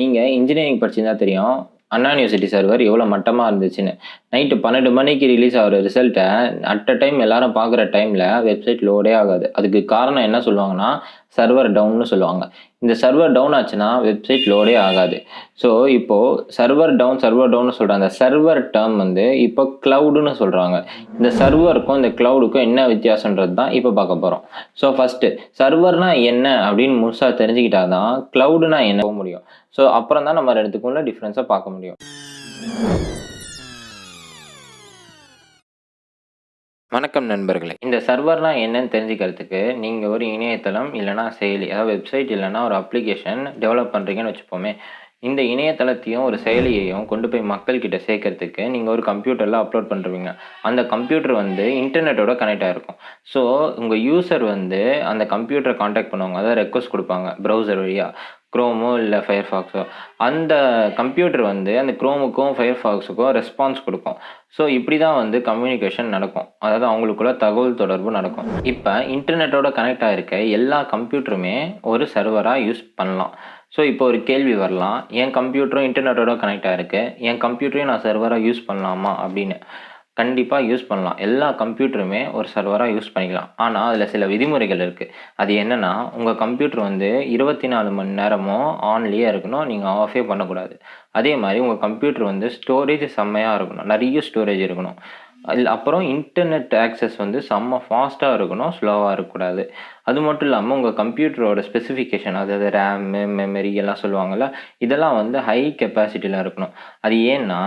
நீங்க இன்ஜினியரிங் படிச்சிருந்தா தெரியும். அண்ணா யூனிவர்சிட்டி சர்வர் எவ்வளோ மட்டமா இருந்துச்சுன்னு. நைட்டு 12 மணிக்கு ரிலீஸ் ஆகுற ரிசல்ட்ட அட் அ டைம் எல்லாரும் பார்க்குற டைம்ல வெப்சைட் லோடே ஆகாது. அதுக்கு காரணம் என்ன சொல்லுவாங்கன்னா, சர்வர் டவுன்னு சொல்லுவாங்க. இந்த சர்வர் டவுன் ஆச்சுன்னா வெப்சைட் லோடே ஆகாது. ஸோ இப்போ சர்வர் டவுன்னு சொல்ற அந்த சர்வர் டெர்ம் வந்து இப்போ கிளவுடுன்னு சொல்றாங்க. இந்த சர்வருக்கும் இந்த கிளவுடுக்கும் என்ன வித்தியாசம்ன்றது தான் இப்போ பார்க்க போறோம். ஸோ ஃபர்ஸ்ட் சர்வர்னா என்ன அப்படின்னு முழுசா தெரிஞ்சுக்கிட்டா தான் கிளவுடுனா என்ன போக முடியும். ஸோ அப்புறம் தான் நம்ம ரெண்டுத்துக்குள்ள டிஃப்ரென்ஸை பார்க்க முடியும். வணக்கம் நண்பர்களே. இந்த சர்வர்னா என்னன்னு தெரிஞ்சுக்கிறதுக்கு நீங்கள் ஒரு இணையதளம் இல்லைனா செயலி, அதாவது வெப்சைட் இல்லைனா ஒரு அப்ளிகேஷன் டெவலப் பண்ணுறீங்கன்னு வச்சுப்போமே. இந்த இணையதளத்தையும் ஒரு செயலியையும் கொண்டு போய் மக்கள்கிட்ட சேர்க்கறதுக்கு நீங்கள் ஒரு கம்ப்யூட்டரில் அப்லோட் பண்ணுறீங்க. அந்த கம்ப்யூட்டர் வந்து இன்டர்நெட்டோட கனெக்ட் ஆகிருக்கும். ஸோ உங்கள் யூசர் வந்து அந்த கம்ப்யூட்டரை காண்டாக்ட் பண்ணுவாங்க, அதாவது ரெக்வஸ்ட் கொடுப்பாங்க ப்ரௌசர் வழியாக, க்ரோமோ இல்லை ஃபயர்ஃபாக்ஸோ. அந்த கம்ப்யூட்டர் வந்து அந்த க்ரோமுக்கும் ஃபயர்ஃபாக்ஸுக்கும் ரெஸ்பான்ஸ் கொடுக்கும். ஸோ இப்படி தான் வந்து கம்யூனிகேஷன் நடக்கும், அதாவது அவங்களுக்குள்ள தகவல் தொடர்பு நடக்கும். இப்போ இன்டர்நெட்டோட கனெக்ட் ஆகிருக்க எல்லா கம்ப்யூட்டருமே ஒரு சர்வராக யூஸ் பண்ணலாம். ஸோ இப்போ ஒரு கேள்வி வரலாம், என் கம்ப்யூட்டரும் இன்டர்நெட்டோட கனெக்ட் ஆகிருக்கு, என் கம்ப்யூட்டரையும் நான் சர்வராக யூஸ் பண்ணலாமா அப்படின்னு. கண்டிப்பாக யூஸ் பண்ணலாம். எல்லா கம்ப்யூட்டருமே ஒரு சர்வராக யூஸ் பண்ணிக்கலாம். ஆனால் அதில் சில விதிமுறைகள் இருக்குது. அது என்னென்னா, உங்கள் கம்ப்யூட்டர் வந்து 24 மணி நேரமும் ஆன்லேயே இருக்கணும், நீங்கள் ஆஃபே பண்ணக்கூடாது. அதே மாதிரி உங்கள் கம்ப்யூட்டர் வந்து ஸ்டோரேஜ் செம்மையாக இருக்கணும், நிறைய ஸ்டோரேஜ் இருக்கணும். அப்புறம் இன்டர்நெட் ஆக்சஸ் வந்து செம்ம ஃபாஸ்ட்டாக இருக்கணும், ஸ்லோவாக இருக்கக்கூடாது. அது மட்டும் இல்லாமல் உங்கள் கம்ப்யூட்டரோட ஸ்பெசிஃபிகேஷன், அதாவது ரேமு, மெமரி எல்லாம் சொல்லுவாங்கள்ல, இதெல்லாம் வந்து ஹை கெப்பாசிட்டியில் இருக்கணும். அது ஏன்னா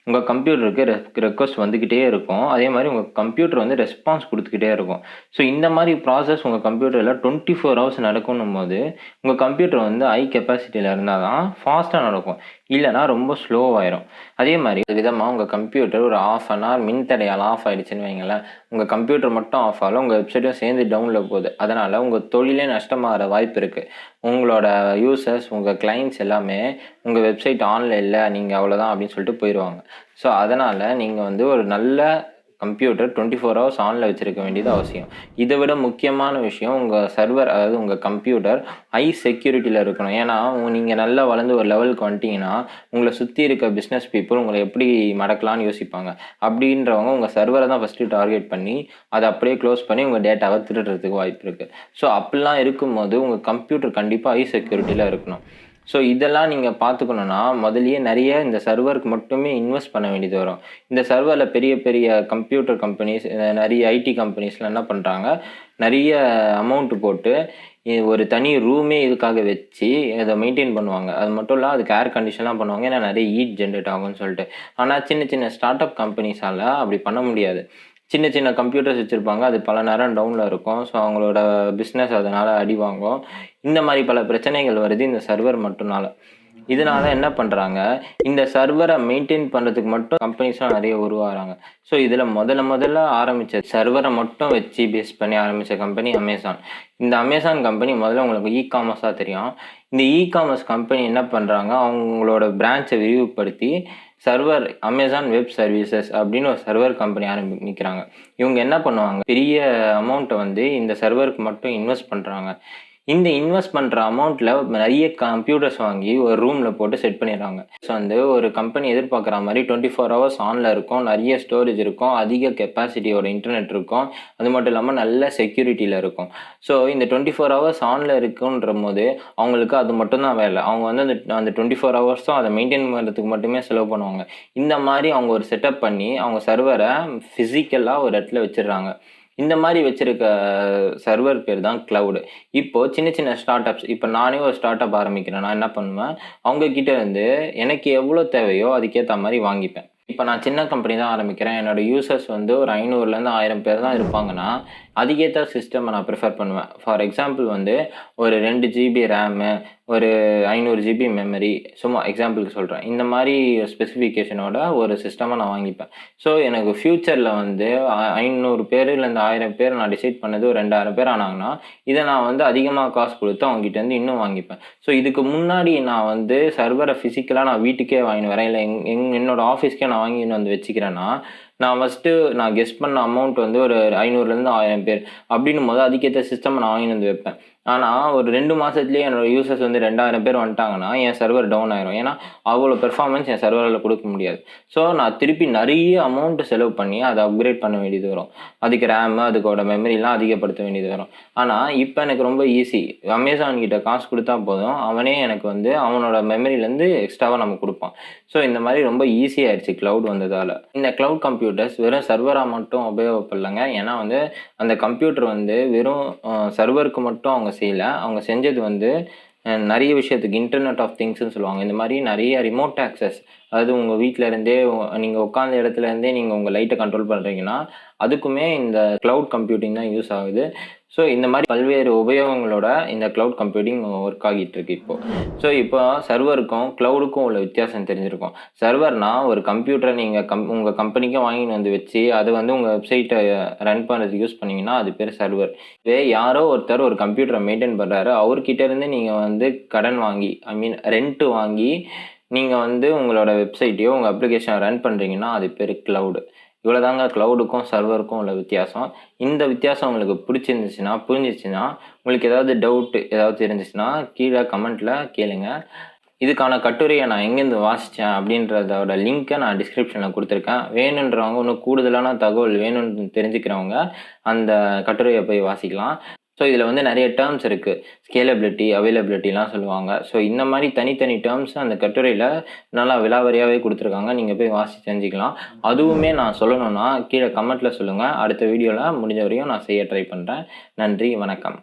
உங்கள் கம்ப்யூட்டருக்கு ரெக்வஸ்ட் வந்துக்கிட்டே இருக்கும், அதே மாதிரி உங்கள் கம்ப்யூட்டர் வந்து ரெஸ்பான்ஸ் கொடுத்துக்கிட்டே இருக்கும். ஸோ இந்த மாதிரி ப்ராசஸ் உங்கள் கம்ப்யூட்டரில் 24 ஹவர்ஸ் நடக்கணும் போது உங்கள் கம்ப்யூட்டர் வந்து ஹை கெப்பாசிட்டியில் இருந்தால் தான் ஃபாஸ்ட்டாக நடக்கும், இல்லைனா ரொம்ப ஸ்லோவாயிரும். அதே மாதிரி விதமாக உங்கள் கம்ப்யூட்டர் ஒரு ½ மின் தடையால் ஆஃப் ஆகிடுச்சுன்னு வைங்களேன், உங்கள் கம்ப்யூட்டர் மட்டும் ஆஃப் ஆகல, உங்கள் வெப்சைட்டும் சேர்ந்து டவுனில் போகுது. அதனால் உங்கள் தொழிலே நஷ்டமாகிற வாய்ப்பு இருக்குது. உங்களோட யூசர்ஸ், உங்கள் கிளைண்ட்ஸ் எல்லாமே உங்கள் வெப்சைட் ஆன்லைன் இல்லை, நீங்கள் அவ்வளோதான் அப்படின்னு சொல்லிட்டு போயிடுவாங்க. ஸோ அதனால் நீங்கள் வந்து ஒரு நல்ல கம்ப்யூட்டர் 24 ஹவர்ஸ் ஆனில் வச்சுருக்க வேண்டியது அவசியம். இதை விட முக்கியமான விஷயம், உங்கள் சர்வர், அதாவது உங்கள் கம்ப்யூட்டர் ஹை செக்யூரிட்டியில் இருக்கணும். ஏன்னா நீங்கள் நல்லா வளர்ந்து ஒரு லெவலுக்கு வந்துட்டிங்கன்னா உங்களை சுற்றி இருக்க பிஸ்னஸ் பீப்புள் உங்களை எப்படி மடக்கலான்னு யோசிப்பாங்க. அப்படின்றவங்க உங்கள் சர்வரை தான் ஃபஸ்ட்டு டார்கெட் பண்ணி அதை அப்படியே க்ளோஸ் பண்ணி உங்கள் டேட்டாவை திருடுறதுக்கு வாய்ப்பு இருக்குது. ஸோ அப்படிலாம் இருக்கும்போது உங்கள் கம்ப்யூட்டர் கண்டிப்பாக ஹை செக்யூரிட்டியில் இருக்கணும். ஸோ இதெல்லாம் நீங்கள் பார்த்துக்கணுன்னா முதலியே நிறைய இந்த சர்வருக்கு மட்டுமே இன்வெஸ்ட் பண்ண வேண்டியது வரும். இந்த சர்வரில் பெரிய பெரிய கம்ப்யூட்டர் கம்பெனிஸ், நிறைய ஐடி கம்பெனிஸ்லாம் என்ன பண்ணுறாங்க, நிறைய அமௌண்ட்டு போட்டு ஒரு தனி ரூமே இதுக்காக வச்சு அதை மெயின்டைன் பண்ணுவாங்க. அது மட்டும் இல்லை, அதுக்கு ஏர் கண்டிஷன்லாம் பண்ணுவாங்க, ஏன்னா நிறைய ஹீட் ஜென்ரேட் ஆகும்னு சொல்லிட்டு. ஆனால் சின்ன சின்ன ஸ்டார்ட் அப் கம்பெனிஸால் அப்படி பண்ண முடியாது. சின்ன சின்ன கம்ப்யூட்டர்ஸ் வச்சுருப்பாங்க, அது பல நேரம் டவுனில் இருக்கும். ஸோ அவங்களோட பிஸ்னஸ் அதனால் அடி வாங்கும். இந்த மாதிரி பல பிரச்சனைகள் வருது இந்த சர்வர் மட்டும்னால. இதனால என்ன பண்ணுறாங்க, இந்த சர்வரை மெயின்டைன் பண்ணுறதுக்கு மட்டும் கம்பெனிஸ்லாம் நிறைய உருவாகிறாங்க. ஸோ இதில் முதல்ல ஆரம்பித்த சர்வரை மட்டும் வச்சு பேஸ் பண்ணி ஆரம்பித்த கம்பெனி அமேசான். இந்த அமேசான் கம்பெனி முதல்ல உங்களுக்கு இ-காமர்ஸாக தெரியும். இந்த இ-காமர்ஸ் கம்பெனி என்ன பண்ணுறாங்க, அவங்களோட பிரான்ச்சை விரிவுபடுத்தி சர்வர் அமேசான் வெப் சர்வீசஸ் அப்படின்னு ஒரு சர்வர் கம்பெனி ஆரம்பிக்கிறாங்க. இவங்க என்ன பண்ணுவாங்க, பெரிய அமௌண்ட்டை வந்து இந்த சர்வருக்கு மட்டும் இன்வெஸ்ட் பண்ணுறாங்க. இந்த இன்வெஸ்ட் பண்ணுற அமௌண்ட்டில் நிறைய கம்ப்யூட்டர்ஸ் வாங்கி ஒரு ரூமில் போட்டு செட் பண்ணிடுறாங்க. ஸோ வந்து ஒரு கம்பெனி எதிர்பார்க்குற மாதிரி 24 ஹவர்ஸ் ஆனில் இருக்கும், நிறைய ஸ்டோரேஜ் இருக்கும், அதிக கெப்பாசிட்டியோட இன்டர்நெட் இருக்கும், அது மட்டும் இல்லாமல் நல்ல செக்யூரிட்டியில் இருக்கும். ஸோ இந்த 24 ஹவர்ஸ் ஆனில் இருக்குன்ற போது அவங்களுக்கு அது மட்டும்தான் வேலை. அவங்க வந்து அந்த 24 ஹவர்ஸும் அதை மெயின்டைன் பண்ணுறதுக்கு மட்டுமே செலவு பண்ணுவாங்க. இந்த மாதிரி அவங்க ஒரு செட்டப் பண்ணி அவங்க சர்வரை ஃபிசிக்கலாக ஒரு இடத்துல வச்சிடுறாங்க. இந்த மாதிரி வச்சிருக்க சர்வர் பேர் தான் கிளவுடு. இப்போது சின்ன சின்ன ஸ்டார்ட் அப்ஸ், இப்போ நானே ஒரு ஸ்டார்ட் அப் ஆரம்பிக்கிறேன், நான் என்ன பண்ணுவேன், அவங்கக்கிட்ட இருந்து எனக்கு எவ்வளோ தேவையோ அதுக்கேற்ற மாதிரி வாங்கிப்பேன். இப்போ நான் சின்ன கம்பெனி தான் ஆரம்பிக்கிறேன், என்னோடய யூசர்ஸ் வந்து ஒரு 500லேருந்து 1000 பேர் தான் இருப்பாங்கன்னா அதுக்கேற்ற சிஸ்டமை நான் ப்ரிஃபர் பண்ணுவேன். ஃபார் எக்ஸாம்பிள் வந்து ஒரு 2 GB ரேமு, ஒரு 500 GB மெமரி, சும்மா எக்ஸாம்பிளுக்கு சொல்கிறேன். இந்த மாதிரி ஸ்பெசிஃபிகேஷனோட ஒரு சிஸ்டமாக நான் வாங்கிப்பேன். ஸோ எனக்கு ஃப்யூச்சரில் வந்து 500 பேர் இல்லைந்து 1000 பேர் நான் டிசைட் பண்ணது ஒரு 2000 பேர் ஆனாங்கன்னா இதை நான் வந்து அதிகமாக காசு கொடுத்து அவங்ககிட்டேருந்து இன்னும் வாங்கிப்பேன். ஸோ இதுக்கு முன்னாடி நான் வந்து சர்வரை ஃபிசிக்கலாக நான் வீட்டுக்கே வாங்கின்னு வரேன், இல்லை என்னோடய ஆஃபீஸ்க்கே நான் வாங்கின்னு வந்து வச்சுக்கிறேன்னா, நான் கெஸ் பண்ண அமௌண்ட் வந்து ஒரு 500லேருந்து 1000 பேர் அப்படின்னும் போது அதுக்கேற்ற சிஸ்டம் நான் வாங்கிட்டு வந்து வைப்பேன். ஆனால் ஒரு 2 மாதத்துலேயே என்னோட யூசர்ஸ் வந்து 2000 பேர் வந்துட்டாங்கன்னா என் சர்வர் டவுன் ஆயிரும். ஏன்னா அவ்வளோ பெர்ஃபார்மன்ஸ் என் சர்வரில் கொடுக்க முடியாது. ஸோ நான் திருப்பி நிறைய அமௌண்ட்டு செலவு பண்ணி அதை அப்கிரேட் பண்ண வேண்டியது வரும். அதுக்கு ரேமு அதுக்கோட மெமரிலாம் அதிகப்படுத்த வேண்டியது வரும். ஆனால் இப்போ எனக்கு ரொம்ப ஈஸி. அமேசான் கிட்ட காசு கொடுத்தா போதும், அவனே எனக்கு வந்து அவனோட மெமரியிலேருந்து எக்ஸ்ட்ராவாக நமக்கு கொடுப்பான். ஸோ இந்த மாதிரி ரொம்ப ஈஸியாகிடுச்சு க்ளவுட் வந்ததால். இந்த க்ளவுட் கம்ப்யூட்டர்ஸ் வெறும் சர்வராக மட்டும் உபயோகப்படலைங்க. ஏன்னா வந்து அந்த கம்ப்யூட்டர் வந்து வெறும் சர்வருக்கு மட்டும் அவங்க செய்யலை. அவங்க செஞ்சது வந்து நிறைய விஷயத்துக்கு இன்டர்நெட் ஆஃப் திங்ஸ்ன்னு சொல்லுவாங்க. இந்த மாதிரி நிறைய ரிமோட் ஆக்சஸ், அதாவது உங்கள் வீட்டில் இருந்தே நீங்கள் உட்காந்த இடத்துல இருந்தே நீங்கள் உங்கள் லைட்டை கண்ட்ரோல் பண்ணுறீங்கன்னா அதுக்குமே இந்த க்ளவுட் கம்ப்யூட்டிங் தான் யூஸ் ஆகுது. ஸோ இந்த மாதிரி பல்வேறு உபயோகங்களோட இந்த க்ளவுட் கம்ப்யூட்டிங் ஒர்க் ஆகிட்டு இருக்கு இப்போ. ஸோ இப்போ சர்வருக்கும் க்ளவுடுக்கும் உள்ள வித்தியாசம் தெரிஞ்சிருக்கும். சர்வர்னால் ஒரு கம்ப்யூட்டரை நீங்கள் உங்கள் கம்பெனிக்கும் வாங்கின்னு வந்து வச்சு அதை வந்து உங்கள் வெப்சைட்டை ரன் பண்ணுறதுக்கு யூஸ் பண்ணிங்கன்னா அது பேர் சர்வர். இதே யாரோ ஒருத்தர் ஒரு கம்ப்யூட்டரை மெயின்டைன் பண்ணுறாரு, அவர்கிட்ட இருந்து நீங்கள் வந்து கடன் வாங்கி ரெண்ட்டு வாங்கி நீங்கள் வந்து உங்களோட வெப்சைட்டையோ உங்கள் அப்ளிகேஷனை ரன் பண்ணுறீங்கன்னா அது பேர் க்ளவுடு. இவ்வளோதாங்க க்ளவுடுக்கும் சர்வருக்கும் உள்ள வித்தியாசம். இந்த வித்தியாசம் உங்களுக்கு புரிஞ்சிச்சுன்னா உங்களுக்கு ஏதாவது டவுட்டு ஏதாவது தெரிஞ்சிச்சுன்னா கீழே கமெண்ட்டில் கேளுங்க. இதுக்கான கட்டுரையை நான் எங்கேருந்து வாசித்தேன் அப்படின்றதோட லிங்க்கை நான் டிஸ்கிரிப்ஷனில் கொடுத்துருக்கேன். வேணுன்றவங்க இன்னும் கூடுதலான தகவல் வேணும்னு தெரிஞ்சுக்கிறவங்க அந்த கட்டுரையை போய் வாசிக்கலாம். ஸோ இதில் வந்து நிறைய டேர்ம்ஸ் இருக்குது. ஸ்கேலபிலிட்டி, அவைலபிலிட்டிலாம் சொல்லுவாங்க. ஸோ இந்த மாதிரி தனித்தனி டேர்ம்ஸ் அந்த கட்டுரையில் நல்லா விலாவரியாகவே கொடுத்துருக்காங்க. நீங்கள் போய் வாசித்து தெரிஞ்சுக்கலாம். அதுவுமே நான் சொல்லணும்னா கீழே கமெண்ட்டில் சொல்லுங்கள். அடுத்த வீடியோவில் முடிஞ்ச வரையும் நான் செய்ய ட்ரை பண்ணுறேன். நன்றி, வணக்கம்.